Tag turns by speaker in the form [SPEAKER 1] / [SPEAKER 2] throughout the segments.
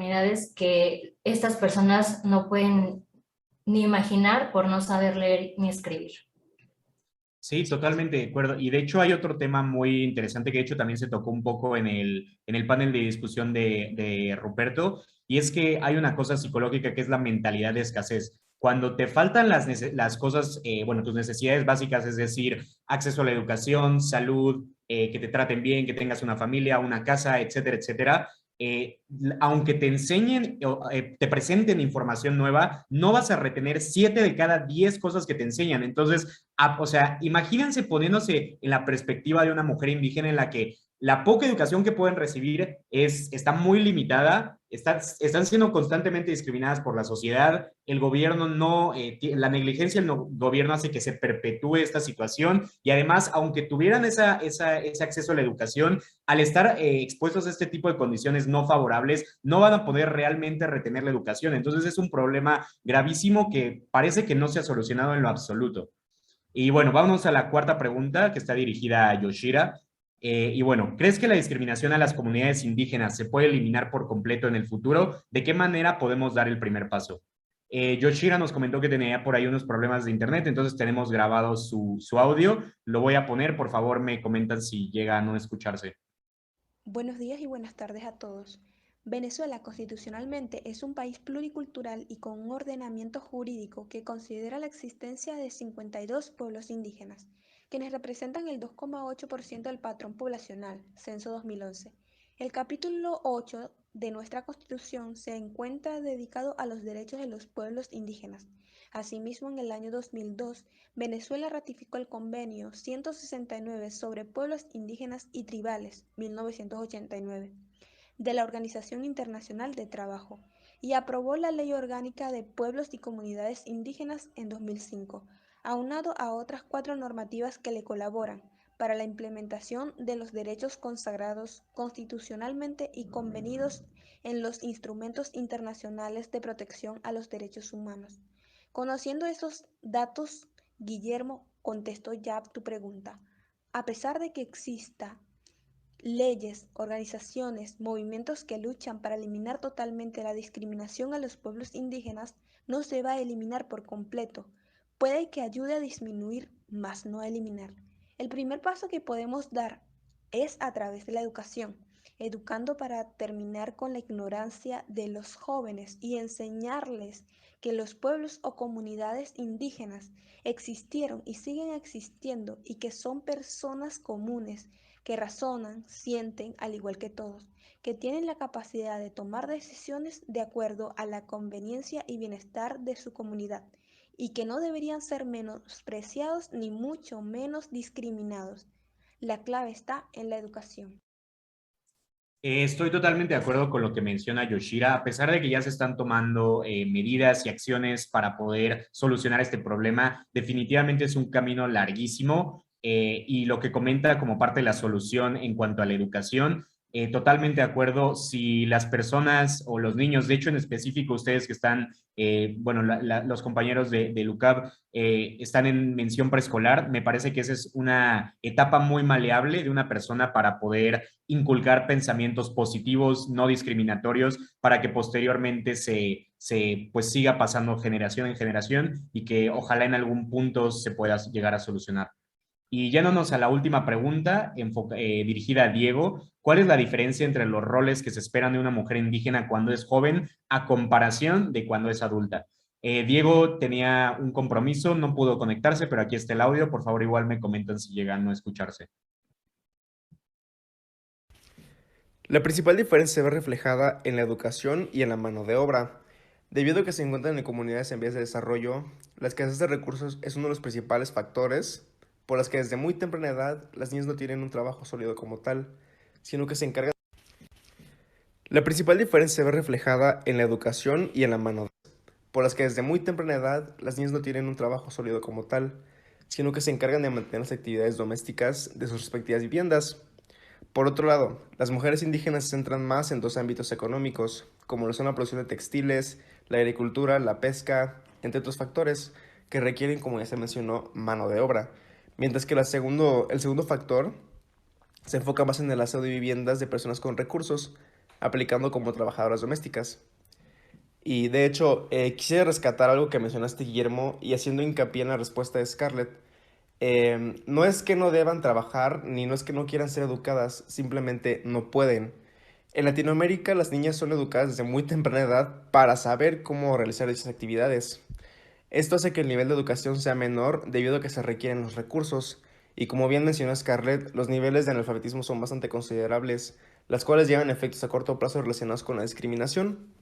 [SPEAKER 1] oportunidades que estas personas no pueden ni imaginar por no saber leer ni escribir.
[SPEAKER 2] Sí, totalmente de acuerdo. Y de hecho hay otro tema muy interesante que de hecho también se tocó un poco en el panel de discusión de Ruperto, y es que hay una cosa psicológica que es la mentalidad de escasez. Cuando te faltan las cosas, bueno, tus necesidades básicas, es decir, acceso a la educación, salud, que te traten bien, que tengas una familia, una casa, etcétera, etcétera, eh, aunque te enseñen o te presenten información nueva, no vas a retener 7 de cada 10 cosas que te enseñan. Entonces, o sea, imagínense poniéndose en la perspectiva de una mujer indígena en la que la poca educación que pueden recibir está muy limitada, están siendo constantemente discriminadas por la sociedad, el gobierno no, la negligencia del gobierno hace que se perpetúe esta situación y además, aunque tuvieran ese acceso a la educación, al estar expuestos a este tipo de condiciones no favorables, no van a poder realmente retener la educación. Entonces es un problema gravísimo que parece que no se ha solucionado en lo absoluto. Y bueno, vamos a la cuarta pregunta que está dirigida a Yoshira. Y bueno, ¿crees que la discriminación a las comunidades indígenas se puede eliminar por completo en el futuro? ¿De qué manera podemos dar el primer paso? Yoshira nos comentó que tenía por ahí unos problemas de internet, entonces tenemos grabado su audio. Lo voy a poner, por favor, me comentan si llega a no escucharse.
[SPEAKER 3] Buenos días y buenas tardes a todos. Venezuela constitucionalmente es un país pluricultural y con un ordenamiento jurídico que considera la existencia de 52 pueblos indígenas, quienes representan el 2,8% del patrón poblacional, Censo 2011. El capítulo 8 de nuestra Constitución se encuentra dedicado a los derechos de los pueblos indígenas. Asimismo, en el año 2002, Venezuela ratificó el Convenio 169 sobre Pueblos Indígenas y Tribales, 1989, de la Organización Internacional de Trabajo, y aprobó la Ley Orgánica de Pueblos y Comunidades Indígenas en 2005, aunado a otras 4 normativas que le colaboran para la implementación de los derechos consagrados constitucionalmente y convenidos en los instrumentos internacionales de protección a los derechos humanos. Conociendo esos datos, Guillermo, contesto ya tu pregunta. A pesar de que exista leyes, organizaciones, movimientos que luchan para eliminar totalmente la discriminación a los pueblos indígenas, no se va a eliminar por completo. Puede que ayude a disminuir, mas no a eliminar. El primer paso que podemos dar es a través de la educación, educando para terminar con la ignorancia de los jóvenes y enseñarles que los pueblos o comunidades indígenas existieron y siguen existiendo y que son personas comunes que razonan, sienten al igual que todos, que tienen la capacidad de tomar decisiones de acuerdo a la conveniencia y bienestar de su comunidad y que no deberían ser menospreciados ni mucho menos discriminados. La clave está en la educación.
[SPEAKER 2] Estoy totalmente de acuerdo con lo que menciona Yoshira. A pesar de que ya se están tomando medidas y acciones para poder solucionar este problema, definitivamente es un camino larguísimo, y lo que comenta como parte de la solución en cuanto a la educación, totalmente de acuerdo. Si las personas o los niños, de hecho en específico ustedes que están, bueno, los compañeros de LUCAP están en mención preescolar, me parece que esa es una etapa muy maleable de una persona para poder inculcar pensamientos positivos, no discriminatorios, para que posteriormente pues siga pasando generación en generación y que ojalá en algún punto se pueda llegar a solucionar. Y yéndonos a la última pregunta, dirigida a Diego, ¿cuál es la diferencia entre los roles que se esperan de una mujer indígena cuando es joven a comparación de cuando es adulta? Diego tenía un compromiso, no pudo conectarse, pero aquí está el audio. Por favor, igual me comentan si llegan a no escucharse.
[SPEAKER 4] La principal diferencia se ve reflejada en la educación y en la mano de obra. Debido a que se encuentran en comunidades en vías de desarrollo, la escasez de recursos es uno de los principales factores por los que desde muy temprana edad las niñas no tienen un trabajo sólido como tal, sino que se encargan. La principal diferencia se ve reflejada en la educación y en la mano de obra, por las que desde muy temprana edad las niñas no tienen un trabajo sólido como tal, sino que se encargan de mantener las actividades domésticas de sus respectivas viviendas. Por otro lado, las mujeres indígenas se centran más en dos ámbitos económicos, como lo son la producción de textiles, la agricultura, la pesca, entre otros factores, que requieren, como ya se mencionó, mano de obra, mientras que el segundo factor se enfoca más en el aseo de viviendas de personas con recursos, aplicando como trabajadoras domésticas. Y de hecho, quisiera rescatar algo que mencionaste, Guillermo, y haciendo hincapié en la respuesta de Scarlett. No es que no deban trabajar, ni no es que no quieran ser educadas, simplemente no pueden. En Latinoamérica, las niñas son educadas desde muy temprana edad para saber cómo realizar dichas actividades. Esto hace que el nivel de educación sea menor debido a que se requieren los recursos. Y como bien mencionó Scarlett, los niveles de analfabetismo son bastante considerables, las cuales llevan efectos a corto plazo relacionados con la discriminación.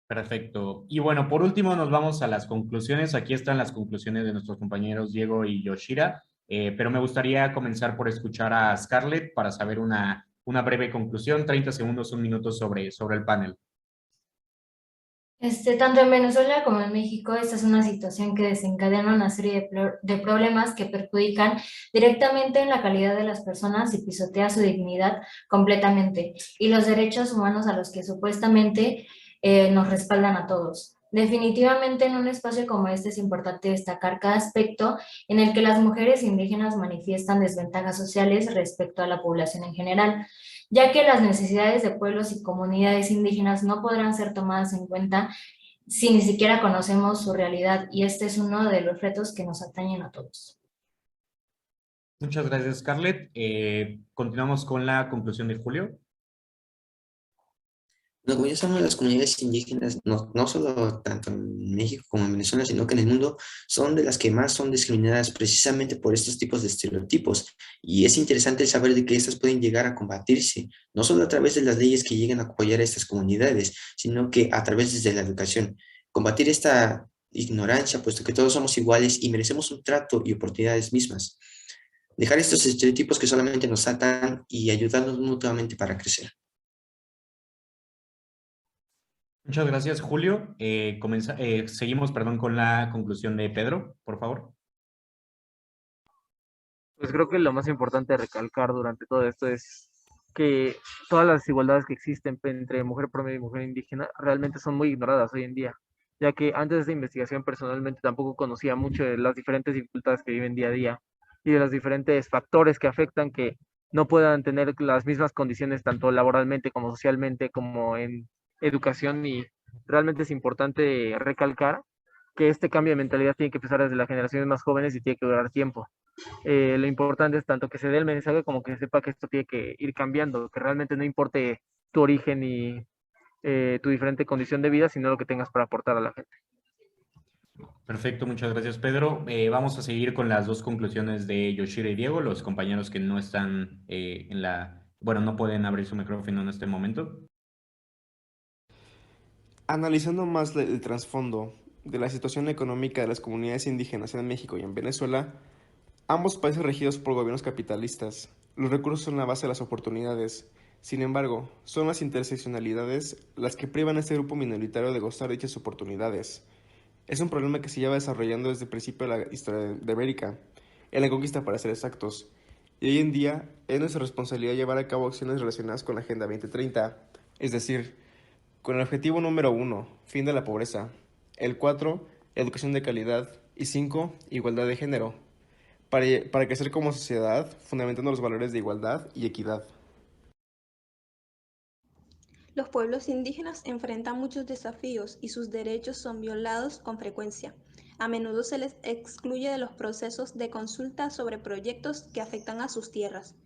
[SPEAKER 2] Perfecto. Y bueno, por último nos vamos a las conclusiones. Aquí están las conclusiones de nuestros compañeros Diego y Yoshira, pero me gustaría comenzar por escuchar a Scarlett para saber una breve conclusión, 30 segundos, un minuto sobre el panel.
[SPEAKER 1] Tanto en Venezuela como en México, esta es una situación que desencadena una serie de problemas que perjudican directamente en la calidad de las personas y pisotea su dignidad completamente y los derechos humanos a los que supuestamente nos respaldan a todos. Definitivamente en un espacio como este es importante destacar cada aspecto en el que las mujeres indígenas manifiestan desventajas sociales respecto a la población en general, ya que las necesidades de pueblos y comunidades indígenas no podrán ser tomadas en cuenta si ni siquiera conocemos su realidad, y este es uno de los retos que nos atañen a todos.
[SPEAKER 2] Muchas gracias, Scarlett. Continuamos con la conclusión de Julio.
[SPEAKER 5] Bueno, como ya sabemos, las comunidades indígenas, no solo tanto en México como en Venezuela, sino que en el mundo, son de las que más son discriminadas precisamente por estos tipos de estereotipos. Y es interesante saber de que estas pueden llegar a combatirse, no solo a través de las leyes que lleguen a apoyar a estas comunidades, sino que a través desde la educación. Combatir esta ignorancia, puesto que todos somos iguales y merecemos un trato y oportunidades mismas. Dejar estos estereotipos que solamente nos atan y ayudarnos mutuamente para crecer.
[SPEAKER 2] Muchas gracias, Julio. Seguimos, perdón, con la conclusión de Pedro, por favor.
[SPEAKER 6] Pues creo que lo más importante a recalcar durante todo esto es que todas las desigualdades que existen entre mujer promedio y mujer indígena realmente son muy ignoradas hoy en día, ya que antes de esta investigación personalmente tampoco conocía mucho de las diferentes dificultades que viven día a día y de los diferentes factores que afectan que no puedan tener las mismas condiciones tanto laboralmente como socialmente como en educación, y realmente es importante recalcar que este cambio de mentalidad tiene que empezar desde las generaciones más jóvenes y tiene que durar tiempo. Lo importante es tanto que se dé el mensaje como que sepa que esto tiene que ir cambiando, que realmente no importe tu origen y tu diferente condición de vida, sino lo que tengas para aportar a la gente.
[SPEAKER 2] Perfecto, muchas gracias, Pedro. Vamos a seguir con las dos conclusiones de Yoshira y Diego, los compañeros que no están bueno, no pueden abrir su micrófono en este momento.
[SPEAKER 4] Analizando más el trasfondo de la situación económica de las comunidades indígenas en México y en Venezuela, ambos países regidos por gobiernos capitalistas, los recursos son la base de las oportunidades. Sin embargo, son las interseccionalidades las que privan a este grupo minoritario de gozar de dichas oportunidades. Es un problema que se lleva desarrollando desde el principio de la historia de América, en la conquista para ser exactos. Y hoy en día es nuestra responsabilidad llevar a cabo acciones relacionadas con la Agenda 2030, es decir, con el objetivo número 1, fin de la pobreza, el 4, educación de calidad y 5, igualdad de género, para crecer como sociedad fundamentando los valores de igualdad y equidad.
[SPEAKER 3] Los pueblos indígenas enfrentan muchos desafíos y sus derechos son violados con frecuencia. A menudo se les excluye de los procesos de consulta sobre proyectos que afectan a sus tierras.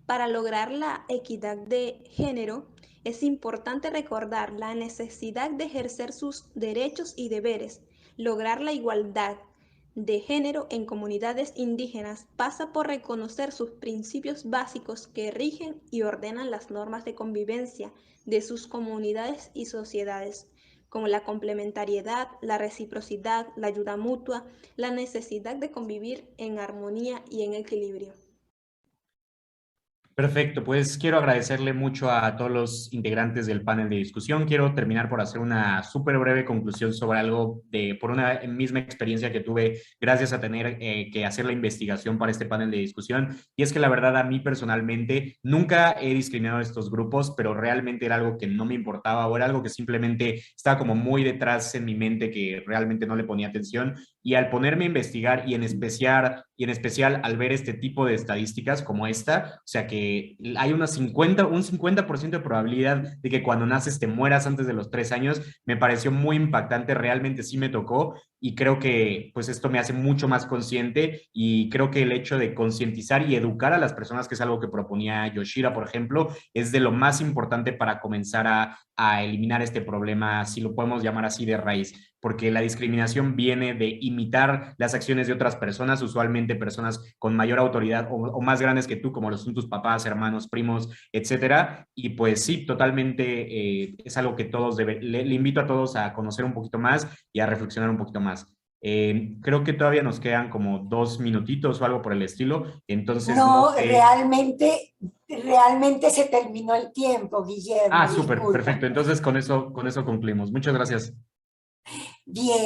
[SPEAKER 3] Para lograr la equidad de género, es importante recordar la necesidad de ejercer sus derechos y deberes. Lograr la igualdad de género en comunidades indígenas pasa por reconocer sus principios básicos que rigen y ordenan las normas de convivencia de sus comunidades y sociedades, como la complementariedad, la reciprocidad, la ayuda mutua, la necesidad de convivir en armonía y en equilibrio.
[SPEAKER 2] Perfecto, pues quiero agradecerle mucho a todos los integrantes del panel de discusión. Quiero terminar por hacer una súper breve conclusión sobre algo por una misma experiencia que tuve gracias a tener que hacer la investigación para este panel de discusión. Y es que la verdad a mí personalmente nunca he discriminado a estos grupos, pero realmente era algo que no me importaba o era algo que simplemente estaba como muy detrás en mi mente que realmente no le ponía atención. y al ponerme a investigar y en especial al ver este tipo de estadísticas como esta, o sea que hay un 50% de probabilidad de que cuando naces te mueras antes de los 3 años, me pareció muy impactante, realmente sí me tocó y creo que pues esto me hace mucho más consciente y creo que el hecho de concientizar y educar a las personas, que es algo que proponía Yoshira, por ejemplo, es de lo más importante para comenzar a eliminar este problema, si lo podemos llamar así, de raíz, porque la discriminación viene de imitar las acciones de otras personas, usualmente personas con mayor autoridad o más grandes que tú, como lo son tus papás, hermanos, primos, etcétera. Y pues sí, totalmente es algo que le invito a todos a conocer un poquito más y a reflexionar un poquito más. Creo que todavía nos quedan como 2 minutitos o algo por el estilo, entonces no
[SPEAKER 7] No,
[SPEAKER 2] sé.
[SPEAKER 7] realmente se terminó el tiempo, Guillermo,
[SPEAKER 2] Súper,
[SPEAKER 7] disculpa.
[SPEAKER 2] perfecto. Entonces con eso concluimos. Muchas gracias.
[SPEAKER 7] Bien.